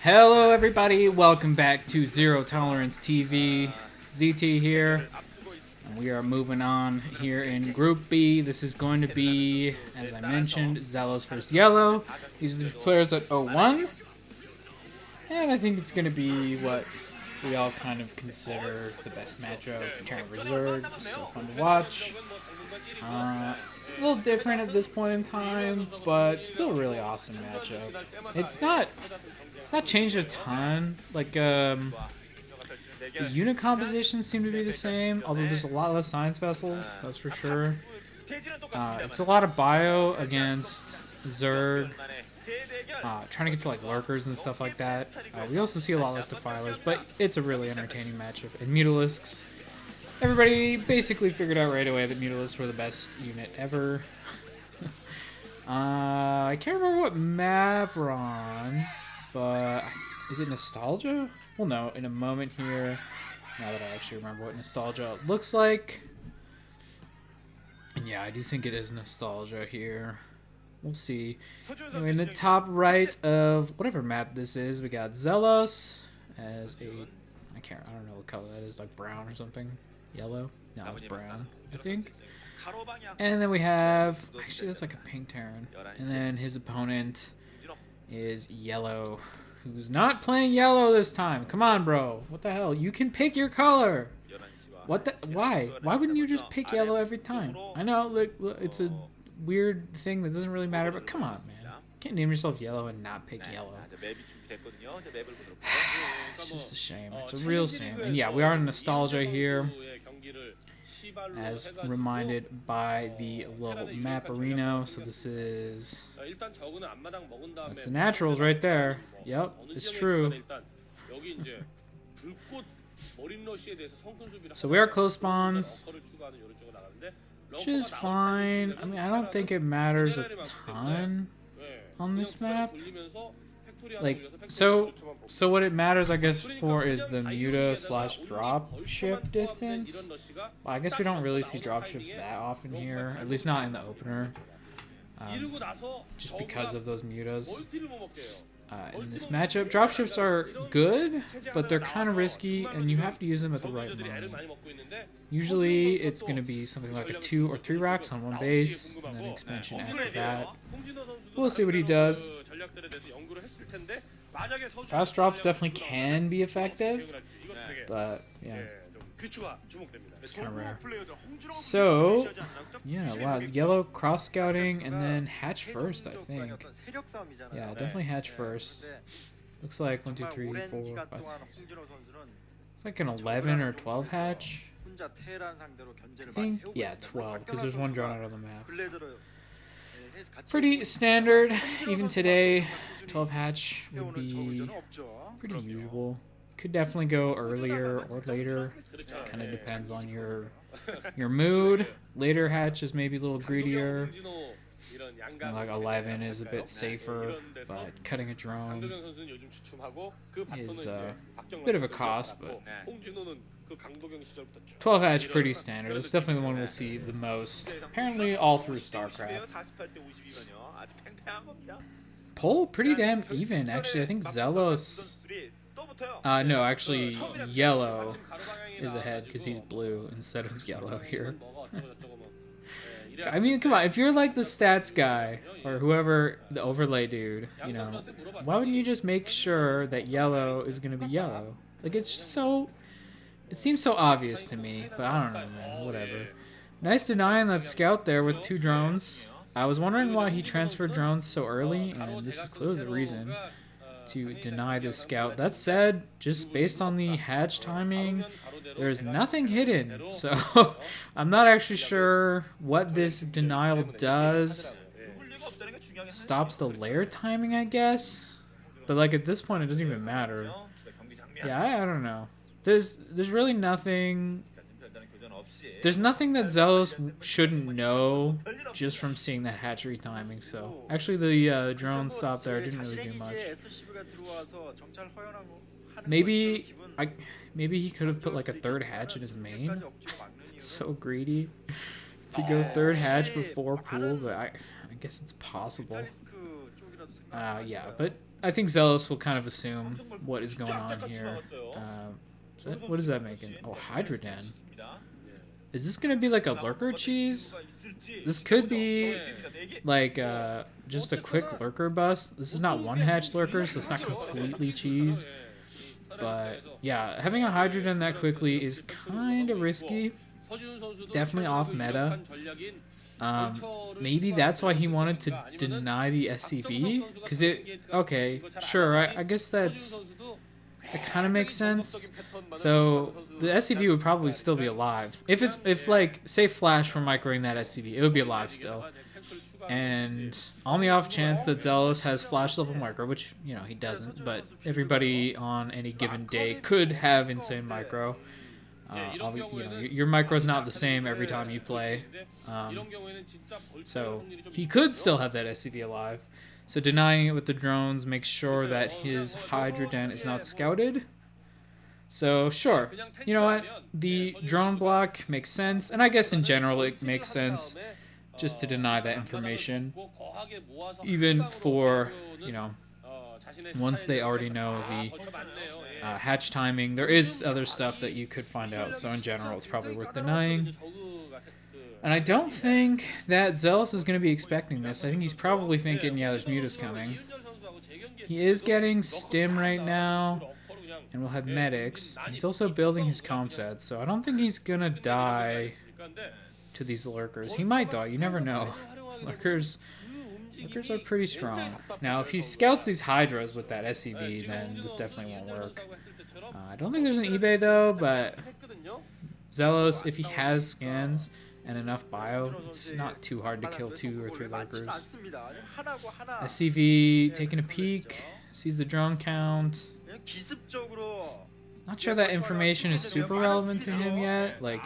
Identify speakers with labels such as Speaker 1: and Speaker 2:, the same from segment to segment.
Speaker 1: Hello everybody, welcome back to Zero Tolerance TV. ZT here, and we are moving on here in Group B. This is going to be, as I mentioned, XellOs versus YellOw. These are the players at 0-1, and I think it's going to be what we all kind of consider the best matchup. Terran Reserve, so fun to watch. A little different at this point in time, but still a really awesome matchup. It's not changed a ton. Like, the unit compositions seem to be the same, although there's a lot less science vessels, that's for sure. It's a lot of bio against Zerg, trying to get to like Lurkers and stuff like that. We also see a lot less defilers, but it's a really entertaining matchup. And Mutalisks, everybody basically figured out right away that Mutalisks were the best unit ever. I can't remember what map we're on, but is it Nostalgia? We'll know in a moment here, now that I actually remember what Nostalgia looks like. And yeah, I do think it is Nostalgia here. We'll see. Anyway, in the top right of whatever map this is, we got XellOs as a, I don't know what color that is, like brown or something. Yellow? No, it's brown, I think. And then we have, actually that's like a pink Terran. And then his opponent is YellOw, who's not playing YellOw this time. Come on, bro. What the hell? You can pick your color. What the? Why? Why wouldn't you just pick YellOw every time? I know, look, it's a weird thing that doesn't really matter, but come on, man. You can't name yourself YellOw and not pick YellOw. It's just a shame. It's a real shame. And yeah, we are in Nostalgia here, as reminded by the little map-areno. So this is, that's the naturals right there. Yep, it's true. So we are close spawns, which is fine. I mean, I don't think it matters a ton on this map. Like, so what it matters, I guess, for is the muta/drop ship distance. Well, I guess we don't really see drop ships that often here, at least not in the opener, just because of those mutas. In this matchup, dropships are good, but they're kind of risky, and you have to use them at the right moment. Usually, it's going to be something like a 2 or 3 racks on one base, and then expansion after that. We'll see what he does. Fast drops definitely can be effective, but yeah, it's kind of rare. So, yeah, wow, YellOw cross scouting and then hatch first, I think. Yeah, definitely hatch first. Looks like 1, 2, 3, 4, 5, 6. It's like an 11 or 12 hatch. I think, yeah, 12, because there's one drawn out on the map. Pretty standard, even today. 12 hatch would be pretty usual. Could definitely go earlier or later. Kind of depends on your mood. Later hatch is maybe a little greedier. Something like 11 is a bit safer, but cutting a drone is a bit of a cost, but 12 hatch pretty standard. That's definitely the one we'll see the most. Apparently all through StarCraft. Poll pretty damn even, actually. I think XellOs... no, actually, YellOw is ahead because he's blue instead of YellOw here. I mean, come on, if you're like the stats guy or whoever, the overlay dude, you know, why wouldn't you just make sure that YellOw is going to be YellOw? Like, it's just so, it seems so obvious to me, but I don't know, man, whatever. Nice denying that scout there with 2 drones. I was wondering why he transferred drones so early, and this is clearly the reason to deny this scout. That said, just based on the hatch timing, there's nothing hidden, so I'm not actually sure what this denial does. Stops the lair timing, I guess, but like at this point it doesn't even matter. Yeah, I don't know. There's really nothing. There's nothing that XellOs shouldn't know just from seeing that hatchery timing. So actually, the drone stop there didn't really do much. Maybe he could have put like a 3rd hatch in his main. It's so greedy to go 3rd hatch before pool, but I guess it's possible. Yeah, but I think XellOs will kind of assume what is going on here. What is that making? Oh, Hydroden. Is this gonna be like a lurker cheese? This could be like just a quick lurker bust. This is not one hatch lurker, so it's not completely cheese. But yeah, having a Hydroden that quickly is kind of risky. Definitely off meta. Maybe that's why he wanted to deny the SCV, because okay, sure, I guess that kind of makes sense. So the SCV would probably still be alive if like say Flash from microing that SCV, it would be alive still. And on the off chance that XellOs has Flash level micro, which you know he doesn't, but everybody on any given day could have insane micro. Your micro is not the same every time you play, so he could still have that SCV alive. So denying it with the drones makes sure that his Hydroden is not scouted. So sure, you know what? The drone block makes sense, and I guess in general it makes sense just to deny that information, even for once they already know the hatch timing. There is other stuff that you could find out, so in general it's probably worth denying. And I don't think that XellOs is going to be expecting this. I think he's probably thinking, yeah, there's mutas coming. He is getting stim right now, and we'll have medics. He's also building his comm set, so I don't think he's going to die to these lurkers. He might though, you never know. Lurkers are pretty strong. Now, if he scouts these Hydras with that SCV, then this definitely won't work. I don't think there's an eBay though, but XellOs, if he has scans and enough bio, it's not too hard to kill 2 or 3 lurkers. SCV taking a peek, sees the drone count. Not sure that information is super relevant to him yet. Like,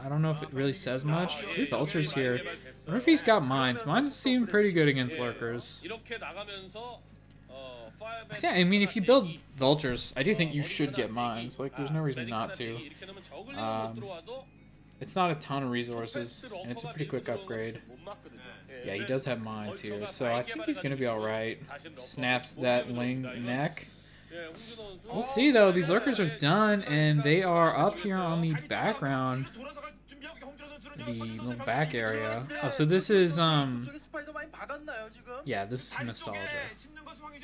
Speaker 1: I don't know if it really says much. 3 vultures here. I wonder if he's got mines. Mines seem pretty good against lurkers. I mean, if you build vultures, I do think you should get mines. Like, there's no reason not to. It's not a ton of resources, and it's a pretty quick upgrade. Yeah, he does have mines here, so I think he's going to be alright. Snaps that Ling's neck. We'll see, though. These lurkers are done, and they are up here on the background. The little back area. Oh, so this is, yeah, this is nostalgia.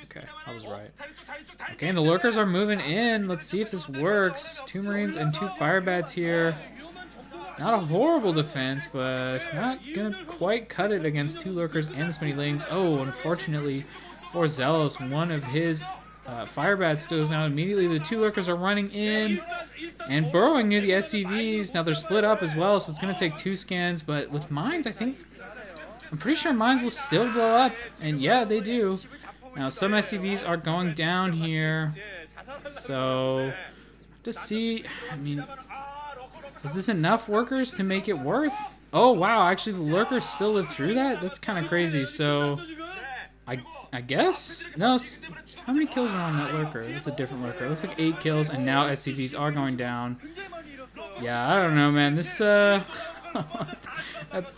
Speaker 1: Okay, I was right. Okay, and the lurkers are moving in. Let's see if this works. 2 Marines and 2 Firebats here. Not a horrible defense, but not gonna quite cut it against 2 lurkers and this many Lings. Oh, unfortunately for XellOs, one of his Firebats goes down immediately. The 2 lurkers are running in and burrowing near the SCVs. Now they're split up as well, so it's going to take 2 scans. But with mines, I'm pretty sure mines will still blow up. And yeah, they do. Now some SCVs are going down here. So, to see, I mean, was this enough workers to make it worth? Oh, wow, actually the lurkers still lived through that? That's kind of crazy. So, I guess? No, how many kills are on that lurker? It's a different lurker. It looks like 8 kills, and now SCVs are going down. Yeah, I don't know, man. This, that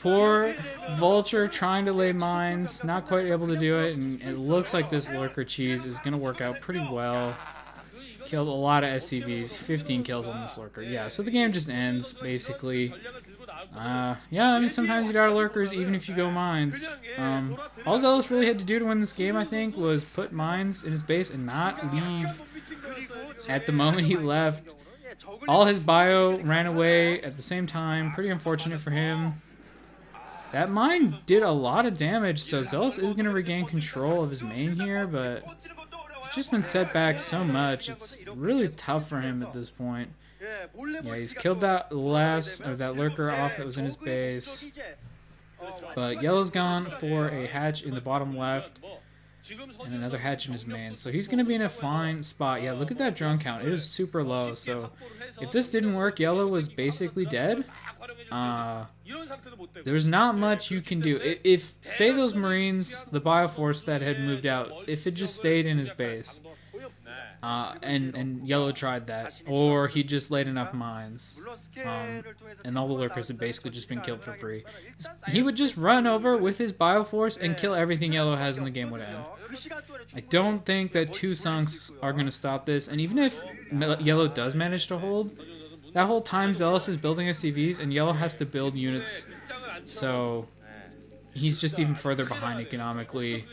Speaker 1: poor vulture trying to lay mines, not quite able to do it, and it looks like this lurker cheese is going to work out pretty well. Killed a lot of SCVs, 15 kills on this lurker. Yeah, so the game just ends, basically. Yeah, I mean, sometimes you die to lurkers even if you go mines. All XellOs really had to do to win this game, I think, was put mines in his base and not leave at the moment he left. All his bio ran away at the same time. Pretty unfortunate for him. That mine did a lot of damage, so XellOs is going to regain control of his main here, but it's just been set back so much. It's really tough for him at this point. Yeah, he's killed that lurker off that was in his base. But YellOw's gone for a hatch in the bottom left and another hatch in his main. So he's going to be in a fine spot. Yeah, look at that drone count. It is super low. So if this didn't work, YellOw was basically dead. There's not much you can do. If say those Marines, the Bioforce that had moved out, if it just stayed in his base, And YellOw tried that, or he just laid enough mines, and all the lurkers had basically just been killed for free. He would just run over with his Bioforce and kill everything YellOw has, and the game would end. I don't think that 2 Sunks are going to stop this, and even if YellOw does manage to hold, that whole time XellOs is building SCVs, and YellOw has to build units, so he's just even further behind economically.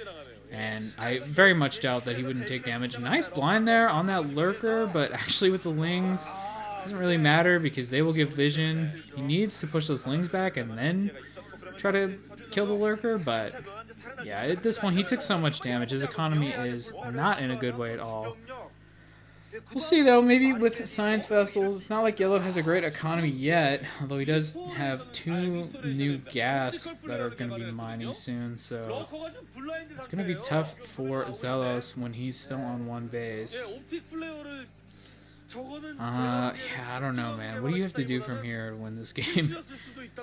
Speaker 1: And I very much doubt that he wouldn't take damage. Nice blind there on that Lurker, but actually with the Lings, it doesn't really matter because they will give vision. He needs to push those Lings back and then try to kill the Lurker, but yeah, at this point he took so much damage. His economy is not in a good way at all. We'll see though, maybe with Science Vessels, it's not like YellOw has a great economy yet, although he does have 2 new gas that are going to be mining soon, so it's going to be tough for XellOs when he's still on 1 base. Yeah, I don't know, man. What do you have to do from here to win this game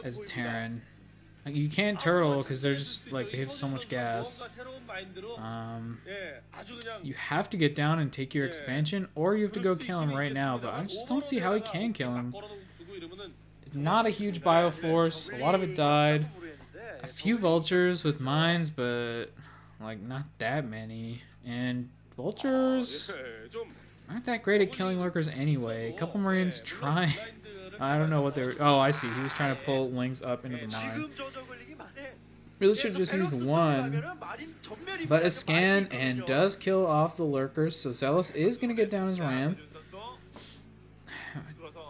Speaker 1: as Terran? Like, you can't turtle because they're just like they have so much gas. You have to get down and take your expansion, or you have to go kill him right now. But I just don't see how he can kill him. It's not a huge Bioforce. A lot of it died. A few vultures with mines, but like not that many. And vultures aren't that great at killing lurkers anyway. A couple Marines trying. I don't know what they're... Oh, I see. He was trying to pull Lings up into the mine. Really should have just used 1. But a scan and does kill off the lurkers. So XellOs is going to get down his ramp.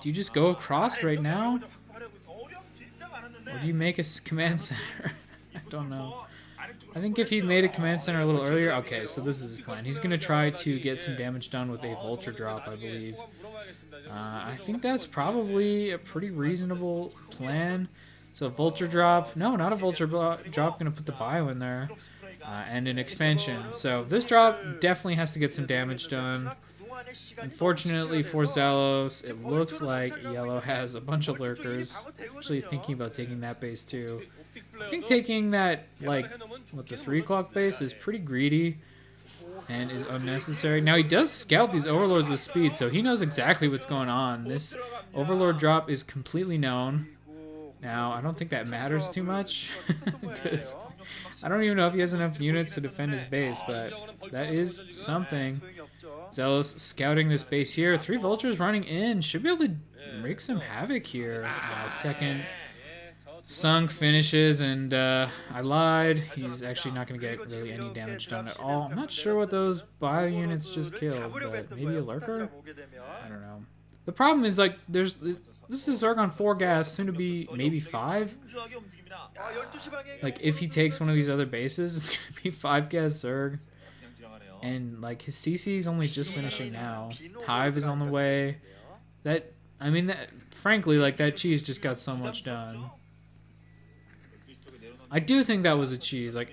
Speaker 1: Do you just go across right now? Or do you make a command center? I don't know. I think if he made a command center a little earlier... Okay, so this is his plan. He's going to try to get some damage done with a vulture drop, I believe. I think that's probably a pretty reasonable plan. So vulture drop. No, not a vulture drop. Going to put the bio in there. And an expansion. So this drop definitely has to get some damage done. Unfortunately for XellOs, it looks like YellOw has a bunch of lurkers. Actually thinking about taking that base too. I think taking that, like, what, the 3 o'clock base is pretty greedy and is unnecessary. Now, he does scout these Overlords with speed, so he knows exactly what's going on. This Overlord drop is completely known. Now, I don't think that matters too much, because I don't even know if he has enough units to defend his base, but that is something. XellOs scouting this base here. 3 vultures running in. Should be able to wreak some havoc here. Second Sunk finishes, and I lied. He's actually not going to get really any damage done at all. I'm not sure what those bio units just killed, but maybe a lurker? I don't know. The problem is, like, this is Zerg on 4 gas, soon to be maybe 5. Like, if he takes one of these other bases, it's going to be 5 gas Zerg. And, like, his CC is only just finishing now. Hive is on the way. I mean, frankly, like, that cheese just got so much done. I do think that was a cheese. Like,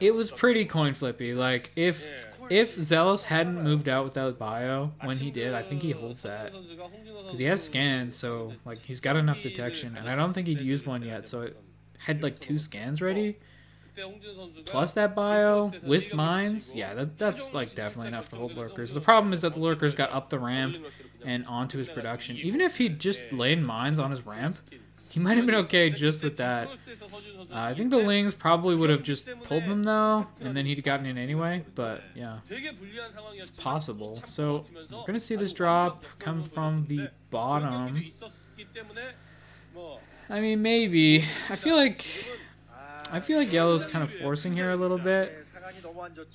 Speaker 1: it was pretty coin flippy. Like, if XellOs hadn't moved out without bio when he did, I think he holds that, because he has scans, so like he's got enough detection, and I don't think he'd used one yet. So it had like 2 scans ready, plus that bio with mines. Yeah, that's like definitely enough to hold lurkers. The problem is that the lurkers got up the ramp and onto his production. Even if he'd just laid mines on his ramp, he might have been okay just with that. I think the Lings probably would have just pulled them, though, and then he'd gotten in anyway. But, yeah, it's possible. So, we're going to see this drop come from the bottom. I mean, maybe. I feel like YellOw's kind of forcing here a little bit.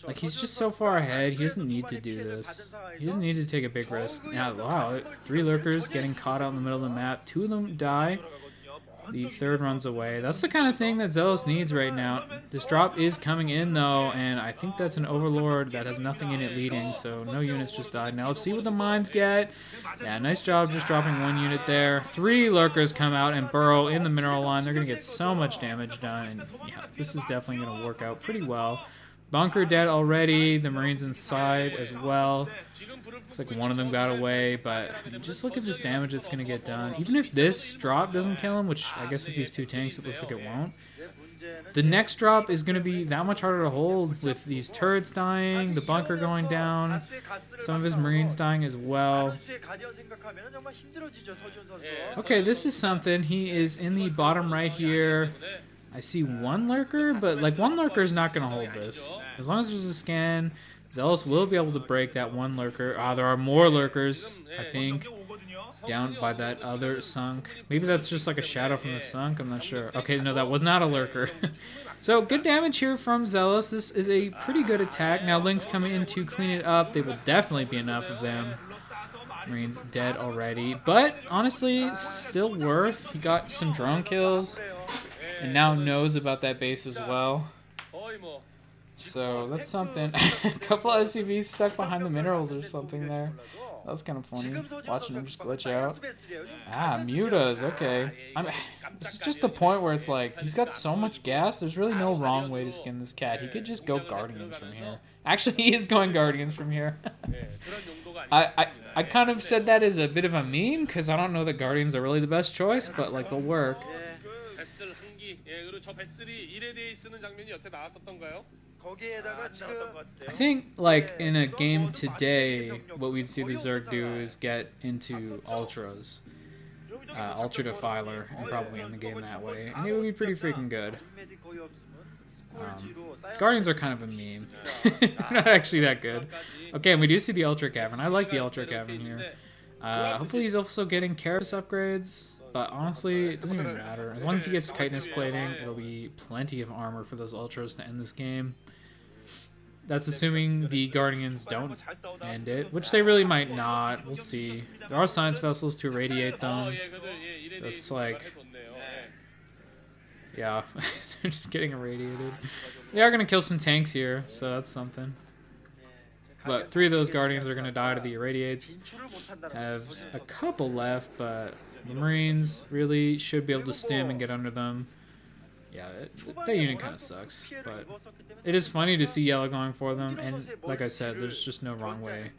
Speaker 1: Like, he's just so far ahead. He doesn't need to do this. He doesn't need to take a big risk. Now, wow, 3 lurkers getting caught out in the middle of the map. 2 of them die. The 3rd runs away. That's the kind of thing that XellOs needs right now. This drop is coming in, though, and I think that's an Overlord that has nothing in it leading, so no units just died. Now let's see what the mines get. Yeah, nice job just dropping 1 unit there. 3 lurkers come out and burrow in the mineral line. They're going to get so much damage done, and yeah, this is definitely going to work out pretty well. Bunker dead already. The Marines inside as well. Looks like one of them got away, but I mean, just look at this damage that's going to get done. Even if this drop doesn't kill him, which I guess with these 2 tanks it looks like it won't, the next drop is going to be that much harder to hold with these turrets dying, the bunker going down, some of his Marines dying as well. Okay, this is something. He is in the bottom right here. I see one Lurker, but like one Lurker is not going to hold this. As long as there's a scan, XellOs will be able to break that one Lurker. There are more Lurkers, I think, down by that other sunk. Maybe that's just like a shadow from the sunk. I'm not sure. Okay, no, that was not a Lurker. So good damage here from XellOs. This is a pretty good attack. Now Link's coming in to clean it up. There will definitely be enough of them. Marines dead already. But honestly, still worth. He got some drone kills and now knows about that base as well. So that's something. A couple of SCVs stuck behind the minerals or something there. That was kind of funny, watching him just glitch out. Mutas, okay. This is just the point where it's like, he's got so much gas, there's really no wrong way to skin this cat. He could just go Guardians from here. Actually, he is going Guardians from here. I kind of said that as a bit of a meme, because I don't know that Guardians are really the best choice, but like, they'll work. I think, like, in a game today, what we'd see the Zerg do is get into Ultras. Ultra Defiler, and probably end the game that way. And it would be pretty freaking good. Guardians are kind of a meme. They're not actually that good. Okay, and we do see the Ultra Cavern. I like the Ultra Cavern here. Hopefully he's also getting Carapace upgrades. But honestly, it doesn't even matter. As long as he gets chitinous plating, it'll be plenty of armor for those Ultras to end this game. That's assuming the Guardians don't end it, which they really might not. We'll see. There are science vessels to irradiate them. So it's like... yeah, they're just getting irradiated. They are going to kill some tanks here, so that's something. But 3 of those Guardians are going to die to the irradiates. Have a couple left, but... the Marines really should be able to stim and get under them. Yeah, that unit kind of sucks, but it is funny to see YellOw going for them, and like I said, there's just no wrong way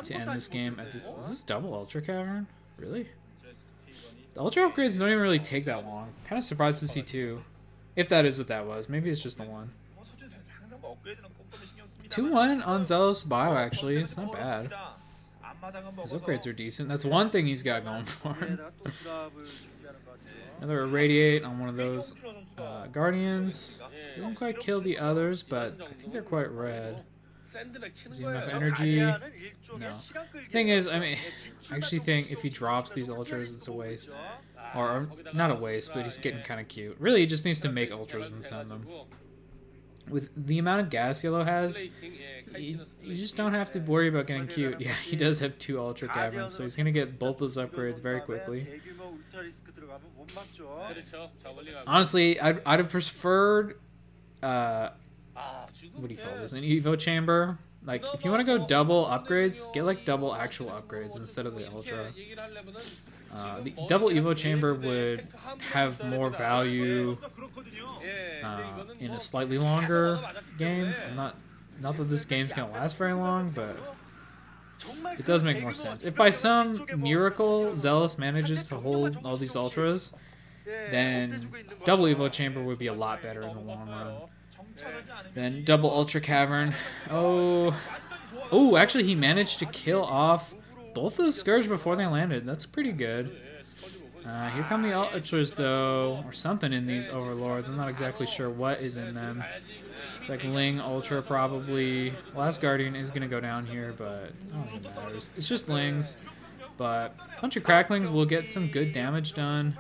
Speaker 1: to end this game. Is this double Ultra Cavern? Really? The Ultra upgrades don't even really take that long. Kind of surprised to see 2. If that is what that was. Maybe it's just the 1. 2-1 on XellOs Bio, actually. It's not bad. His upgrades are decent. That's one thing he's got going for him. Another irradiate on one of those Guardians. Didn't quite kill the others, but I think they're quite red. Does he have enough energy? No. Thing is, I mean, I actually think if he drops these Ultras, it's a waste. Or, not a waste, but he's getting kind of cute. Really, he just needs to make Ultras and send them. With the amount of gas YellOw has, you just don't have to worry about getting cute. Yeah, he does have 2 Ultra Caverns, so he's going to get both those upgrades very quickly. Honestly, I'd have preferred, what do you call this, an Evo Chamber. Like, if you want to go double upgrades, get like double actual upgrades instead of the Ultra. The double Evo Chamber would have more value in a slightly longer game. Not that this game's gonna last very long, but it does make more sense. If by some miracle XellOs manages to hold all these Ultras, then double Evo Chamber would be a lot better in the long run. Then double Ultra Cavern. Oh, actually he managed to kill off both those Scourge before they landed. That's pretty good. Here come the Ultras, though, or something in these Overlords. I'm not exactly sure what is in them. It's like Ling Ultra, probably. Last Guardian is going to go down here, but I don't think it matters. It's just Lings, but a bunch of Cracklings will get some good damage done.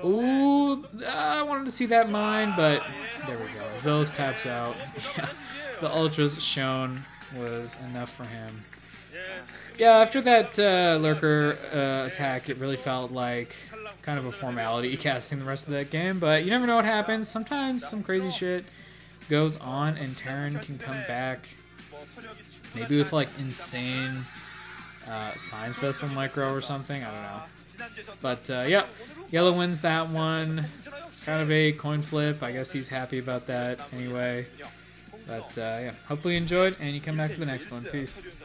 Speaker 1: Ooh, I wanted to see that mine, but there we go. XellOs taps out. Yeah, the Ultras shown was enough for him. Yeah, after that Lurker attack, it really felt like kind of a formality casting the rest of that game, but you never know what happens. Sometimes some crazy shit goes on and Terran can come back, maybe with like insane science vessel micro or something, I don't know. But yeah, YellOw wins that one. Kind of a coin flip. I guess he's happy about that anyway. But yeah, hopefully you enjoyed and you come back for the next one. Peace.